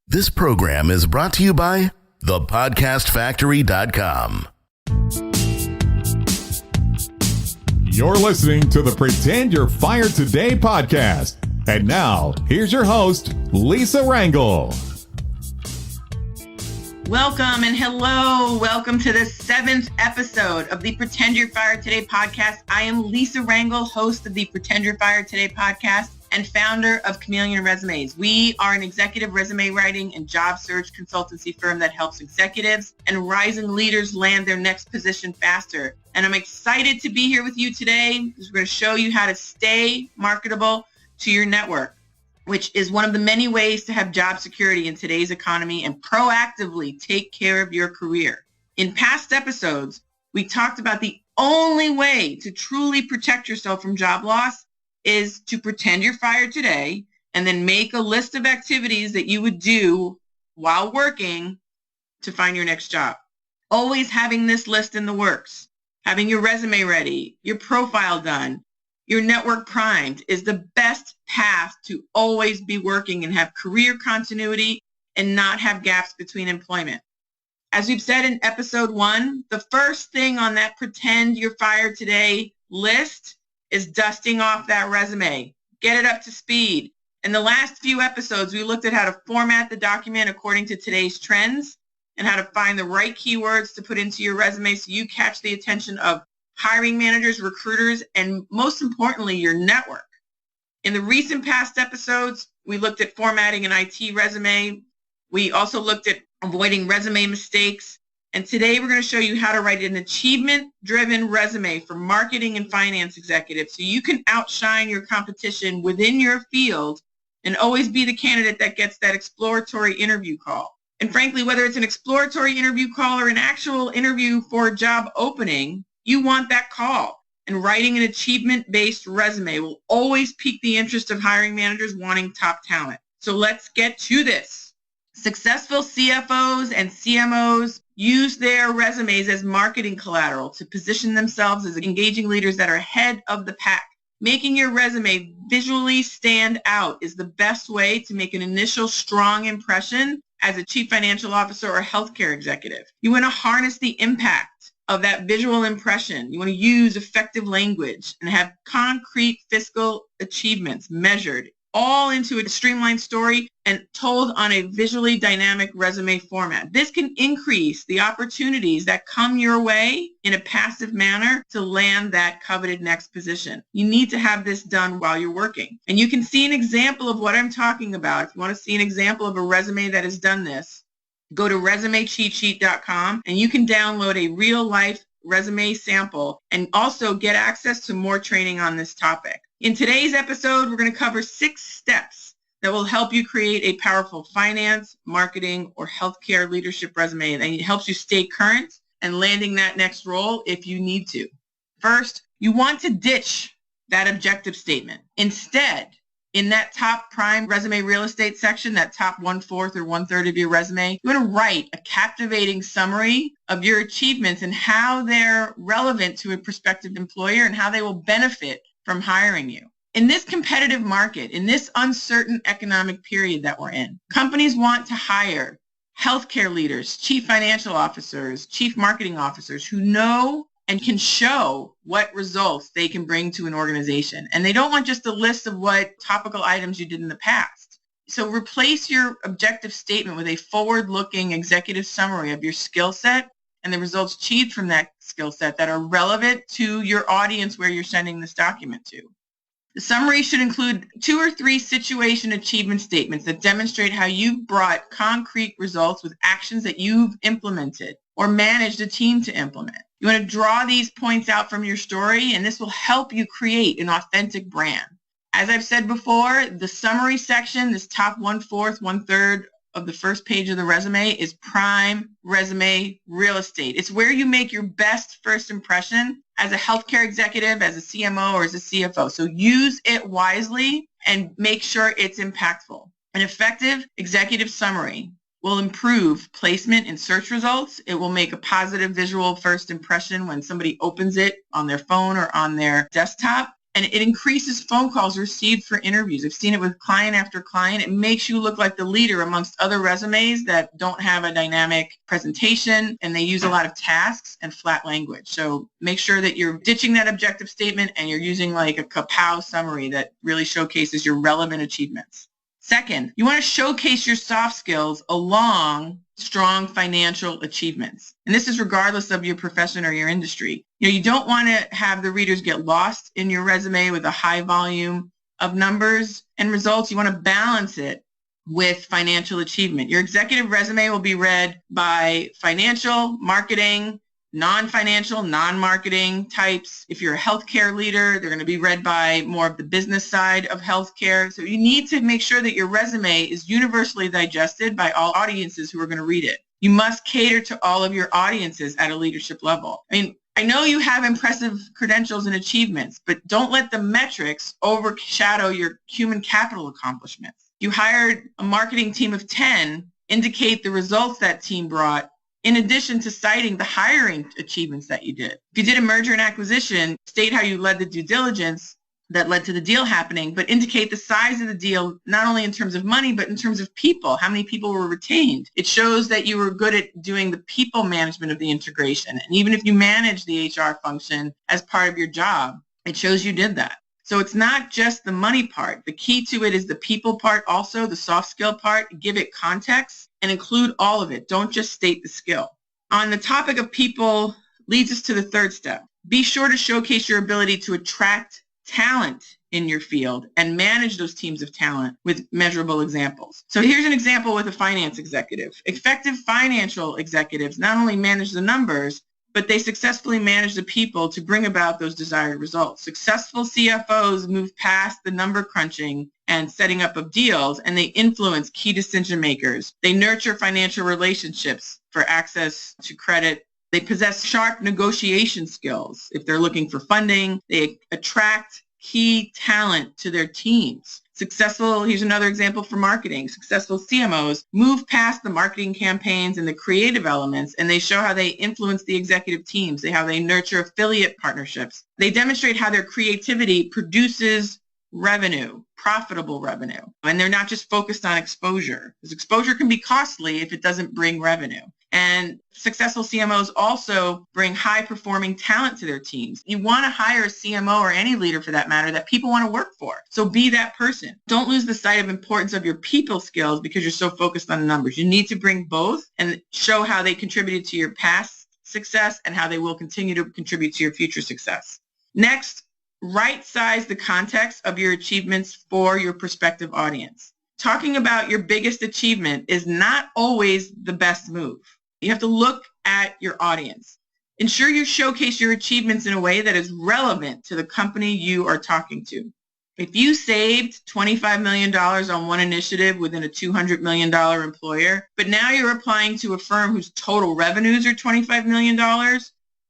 This program is brought to you by thepodcastfactory.com. You're listening to the Pretend You're Fired Today podcast. And now, here's your host, Lisa Rangel. Welcome and hello. Welcome to the 7th episode of the Pretend You're Fired Today podcast. I am Lisa Rangel, host of the Pretend You're Fired Today podcast and founder of Chameleon Resumes. We are an executive resume writing and job search consultancy firm that helps executives and rising leaders land their next position faster. And I'm excited to be here with you today because we're going to show you how to stay marketable to your network, which is one of the many ways to have job security in today's economy and proactively take care of your career. In past episodes, we talked about the only way to truly protect yourself from job loss is to pretend you're fired today and then make a list of activities that you would do while working to find your next job. Always having this list in the works, having your resume ready, your profile done, your network primed is the best path to always be working and have career continuity and not have gaps between employment. As we've said in episode 1, the first thing on that pretend you're fired today list is dusting off that resume. Get it up to speed. In the last few episodes, we looked at how to format the document according to today's trends and how to find the right keywords to put into your resume so you catch the attention of hiring managers, recruiters, and most importantly, your network. In the recent past episodes, we looked at formatting an IT resume. We also looked at avoiding resume mistakes. And today we're going to show you how to write an achievement-driven resume for marketing and finance executives so you can outshine your competition within your field and always be the candidate that gets that exploratory interview call. And frankly, whether it's an exploratory interview call or an actual interview for a job opening, you want that call, and writing an achievement-based resume will always pique the interest of hiring managers wanting top talent. So let's get to this. Successful CFOs and CMOs use their resumes as marketing collateral to position themselves as engaging leaders that are ahead of the pack. Making your resume visually stand out is the best way to make an initial strong impression as a chief financial officer or healthcare executive. You want to harness the impact of that visual impression. You want to use effective language and have concrete fiscal achievements measured all into a streamlined story and told on a visually dynamic resume format. This can increase the opportunities that come your way in a passive manner to land that coveted next position. You need to have this done while you're working. And you can see an example of what I'm talking about. If you want to see an example of a resume that has done this, go to resumecheatsheet.com and you can download a real-life resume sample and also get access to more training on this topic. In today's episode, we're going to cover 6 steps that will help you create a powerful finance, marketing, or healthcare leadership resume, and it helps you stay current and landing that next role if you need to. First, you want to ditch that objective statement. Instead, in that top prime resume real estate section, that top 1/4 or 1/3 of your resume, you want to write a captivating summary of your achievements and how they're relevant to a prospective employer and how they will benefit from hiring you. In this competitive market, in this uncertain economic period that we're in, companies want to hire healthcare leaders, chief financial officers, chief marketing officers who know and can show what results they can bring to an organization. And they don't want just a list of what topical items you did in the past. So replace your objective statement with a forward-looking executive summary of your skill set and the results achieved from that skill set that are relevant to your audience where you're sending this document to. The summary should include 2 or 3 situation achievement statements that demonstrate how you've brought concrete results with actions that you've implemented or managed a team to implement. You want to draw these points out from your story, and this will help you create an authentic brand. As I've said before, the summary section, this top 1/4, 1/3 of the first page of the resume is prime resume real estate. It's where you make your best first impression as a healthcare executive, as a CMO, or as a CFO. So use it wisely and make sure it's impactful. An effective executive summary will improve placement in search results. It will make a positive visual first impression when somebody opens it on their phone or on their desktop. And it increases phone calls received for interviews. I've seen it with client after client. It makes you look like the leader amongst other resumes that don't have a dynamic presentation, and they use a lot of tasks and flat language. So make sure that you're ditching that objective statement and you're using like a kapow summary that really showcases your relevant achievements. Second, you want to showcase your soft skills along strong financial achievements. And this is regardless of your profession or your industry. You don't want to have the readers get lost in your resume with a high volume of numbers and results. You want to balance it with financial achievement. Your executive resume will be read by financial, marketing, non-financial, non-marketing types. If you're a healthcare leader, they're going to be read by more of the business side of healthcare. So you need to make sure that your resume is universally digested by all audiences who are going to read it. You must cater to all of your audiences at a leadership level. I know you have impressive credentials and achievements, but don't let the metrics overshadow your human capital accomplishments. You hired a marketing team of 10, indicate the results that team brought, in addition to citing the hiring achievements that you did. If you did a merger and acquisition, state how you led the due diligence that led to the deal happening, but indicate the size of the deal, not only in terms of money, but in terms of people, how many people were retained. It shows that you were good at doing the people management of the integration. And even if you manage the HR function as part of your job, it shows you did that. So it's not just the money part. The key to it is the people part also, the soft skill part. Give it context and include all of it. Don't just state the skill. On the topic of people leads us to the third step. Be sure to showcase your ability to attract talent in your field and manage those teams of talent with measurable examples. So here's an example with a finance executive. Effective financial executives not only manage the numbers, but they successfully manage the people to bring about those desired results. Successful CFOs move past the number crunching and setting up of deals, and they influence key decision makers. They nurture financial relationships for access to credit. They possess sharp negotiation skills. If they're looking for funding, they attract key talent to their teams. Here's another example for marketing. Successful CMOs move past the marketing campaigns and the creative elements, and they show how they influence the executive teams, how they nurture affiliate partnerships. They demonstrate how their creativity produces revenue, profitable revenue. And they're not just focused on exposure, because exposure can be costly if it doesn't bring revenue. And successful CMOs also bring high-performing talent to their teams. You want to hire a CMO or any leader for that matter that people want to work for. So be that person. Don't lose the sight of importance of your people skills because you're so focused on the numbers. You need to bring both and show how they contributed to your past success and how they will continue to contribute to your future success. Next, right-size the context of your achievements for your prospective audience. Talking about your biggest achievement is not always the best move. You have to look at your audience. Ensure you showcase your achievements in a way that is relevant to the company you are talking to. If you saved $25 million on one initiative within a $200 million employer, but now you're applying to a firm whose total revenues are $25 million,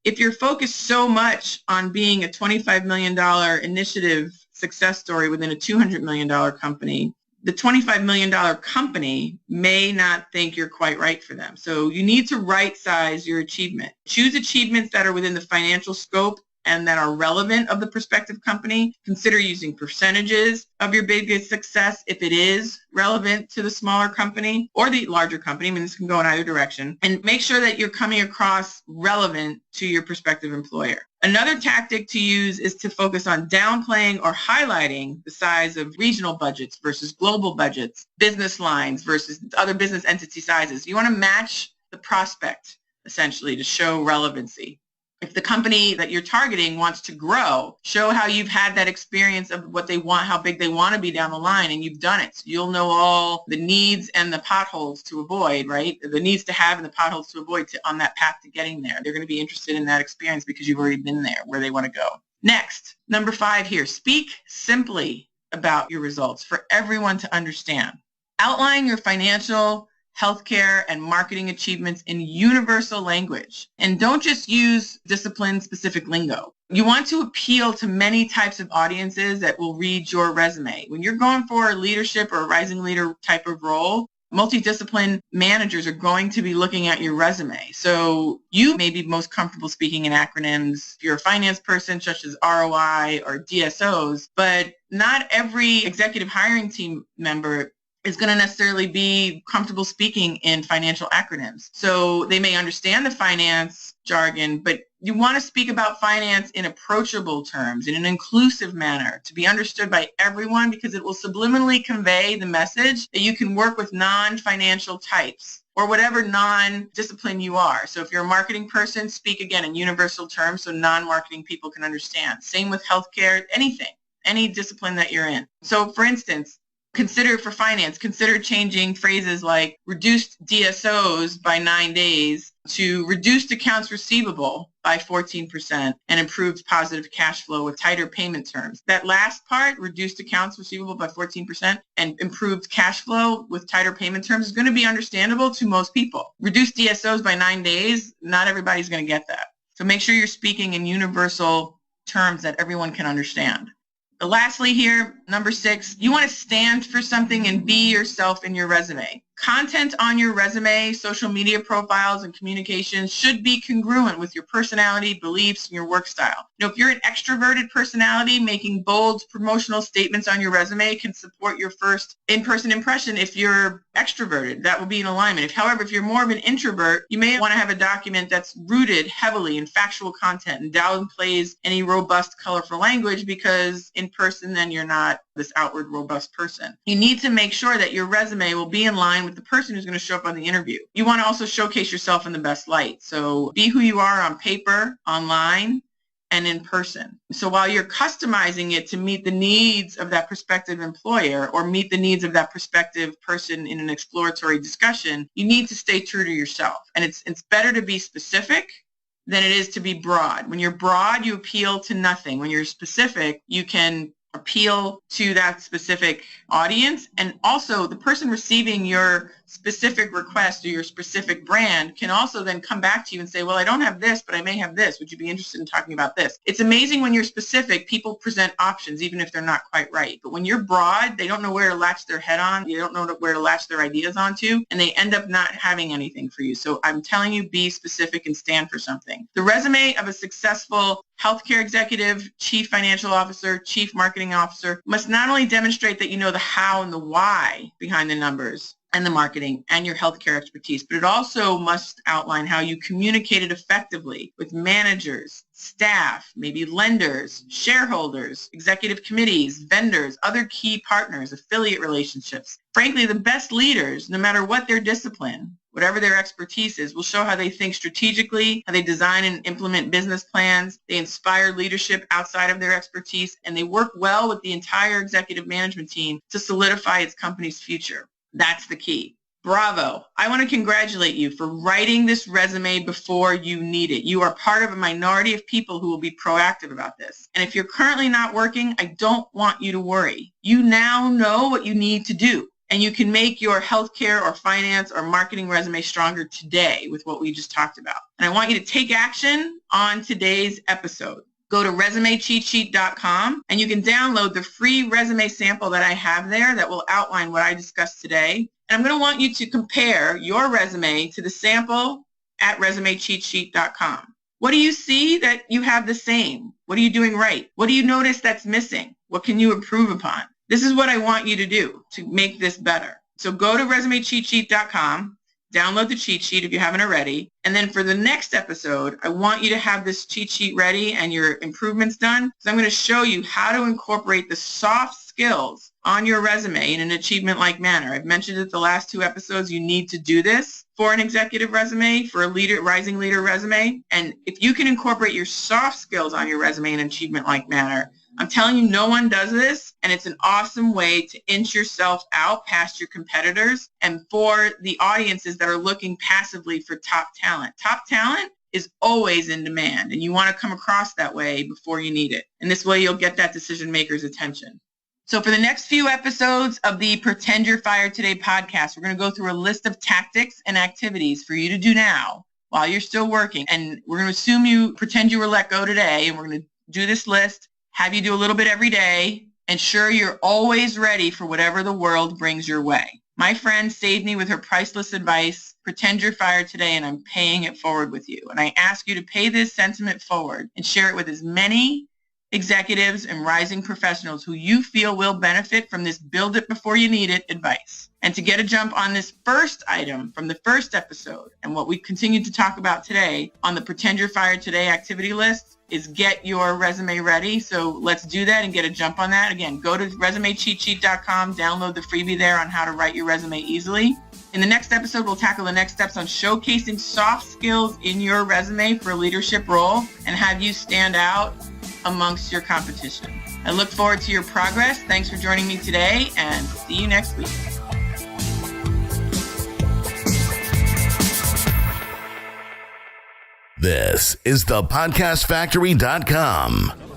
if you're focused so much on being a $25 million initiative success story within a $200 million company, the $25 million company may not think you're quite right for them. So you need to right-size your achievement. Choose achievements that are within the financial scope and that are relevant of the prospective company. Consider using percentages of your biggest success if it is relevant to the smaller company or the larger company. This can go in either direction. And make sure that you're coming across relevant to your prospective employer. Another tactic to use is to focus on downplaying or highlighting the size of regional budgets versus global budgets, business lines versus other business entity sizes. You want to match the prospect, essentially, to show relevancy. If the company that you're targeting wants to grow, show how you've had that experience of what they want, how big they want to be down the line, and you've done it. So you'll know all the needs and the potholes to avoid, right? The needs to have and the potholes to avoid on that path to getting there. They're going to be interested in that experience because you've already been there where they want to go. Next, number 5 here, speak simply about your results for everyone to understand. Outline your financial, healthcare, and marketing achievements in universal language. And don't just use discipline-specific lingo. You want to appeal to many types of audiences that will read your resume. When you're going for a leadership or a rising leader type of role, Multidiscipline managers are going to be looking at your resume. So you may be most comfortable speaking in acronyms if you're a finance person, such as ROI or DSOs, but not every executive hiring team member is going to necessarily be comfortable speaking in financial acronyms. So they may understand the finance jargon, but you want to speak about finance in approachable terms, in an inclusive manner, to be understood by everyone, because it will subliminally convey the message that you can work with non-financial types or whatever non-discipline you are. So if you're a marketing person, speak again in universal terms so non-marketing people can understand. Same with healthcare, anything, any discipline that you're in. So for instance, consider changing phrases like reduced DSOs by 9 days to reduced accounts receivable by 14% and improved positive cash flow with tighter payment terms. That last part, reduced accounts receivable by 14% and improved cash flow with tighter payment terms, is going to be understandable to most people. Reduced DSOs by 9 days, not everybody's going to get that. So make sure you're speaking in universal terms that everyone can understand. Lastly here, number 6, you want to stand for something and be yourself in your resume. Content on your resume, social media profiles, and communications should be congruent with your personality, beliefs, and your work style. If you're an extroverted personality, making bold promotional statements on your resume can support your first in-person impression if you're extroverted. That will be in alignment. However, if you're more of an introvert, you may want to have a document that's rooted heavily in factual content and downplays any robust, colorful language, because in person, then you're not this outward, robust person. You need to make sure that your resume will be in line with the person who's going to show up on the interview. You want to also showcase yourself in the best light. So be who you are on paper, online, and in person. So while you're customizing it to meet the needs of that prospective employer or meet the needs of that prospective person in an exploratory discussion, you need to stay true to yourself. And it's better to be specific than it is to be broad. When you're broad, you appeal to nothing. When you're specific, you can appeal to that specific audience. And also the person receiving your specific request or your specific brand can also then come back to you and say, well, I don't have this, but I may have this. Would you be interested in talking about this? It's amazing when you're specific, people present options, even if they're not quite right. But when you're broad, they don't know where to latch their head on. You don't know where to latch their ideas onto, and they end up not having anything for you. So I'm telling you, be specific and stand for something. The resume of a successful healthcare executive, chief financial officer, chief marketing officer must not only demonstrate that you know the how and the why behind the numbers and the marketing and your healthcare expertise, but it also must outline how you communicated effectively with managers, staff, maybe lenders, shareholders, executive committees, vendors, other key partners, affiliate relationships. Frankly, the best leaders, no matter what their discipline, whatever their expertise is, will show how they think strategically, how they design and implement business plans, they inspire leadership outside of their expertise, and they work well with the entire executive management team to solidify its company's future. That's the key. Bravo. I want to congratulate you for writing this resume before you need it. You are part of a minority of people who will be proactive about this. And if you're currently not working, I don't want you to worry. You now know what you need to do. And you can make your healthcare or finance or marketing resume stronger today with what we just talked about. And I want you to take action on today's episode. Go to resumecheatsheet.com and you can download the free resume sample that I have there that will outline what I discussed today. And I'm going to want you to compare your resume to the sample at resumecheatsheet.com. What do you see that you have the same? What are you doing right? What do you notice that's missing? What can you improve upon? This is what I want you to do to make this better. So go to resumecheatsheet.com, download the cheat sheet if you haven't already, and then for the next episode, I want you to have this cheat sheet ready and your improvements done. So I'm going to show you how to incorporate the soft skills on your resume in an achievement-like manner. I've mentioned it the last 2 episodes. You need to do this for an executive resume, for a leader, rising leader resume. And if you can incorporate your soft skills on your resume in an achievement-like manner, I'm telling you, no one does this, and it's an awesome way to inch yourself out past your competitors and for the audiences that are looking passively for top talent. Top talent is always in demand, and you want to come across that way before you need it. And this way, you'll get that decision maker's attention. So for the next few episodes of the Pretend You're Fired Today podcast, we're going to go through a list of tactics and activities for you to do now while you're still working. And we're going to assume you pretend you were let go today, and we're going to do this list, have you do a little bit every day, ensure you're always ready for whatever the world brings your way. My friend saved me with her priceless advice. Pretend you're fired today, and I'm paying it forward with you. And I ask you to pay this sentiment forward and share it with as many executives and rising professionals who you feel will benefit from this build it before you need it advice. And to get a jump on this first item from the first episode and what we continue to talk about today on the Pretend You're Fired Today activity list is get your resume ready. So let's do that and get a jump on that. Again, go to resumecheatsheet.com, download the freebie there on how to write your resume easily. In the next episode, we'll tackle the next steps on showcasing soft skills in your resume for a leadership role and have you stand out amongst your competition. I look forward to your progress. Thanks for joining me today, and see you next week. This is the podcastfactory.com.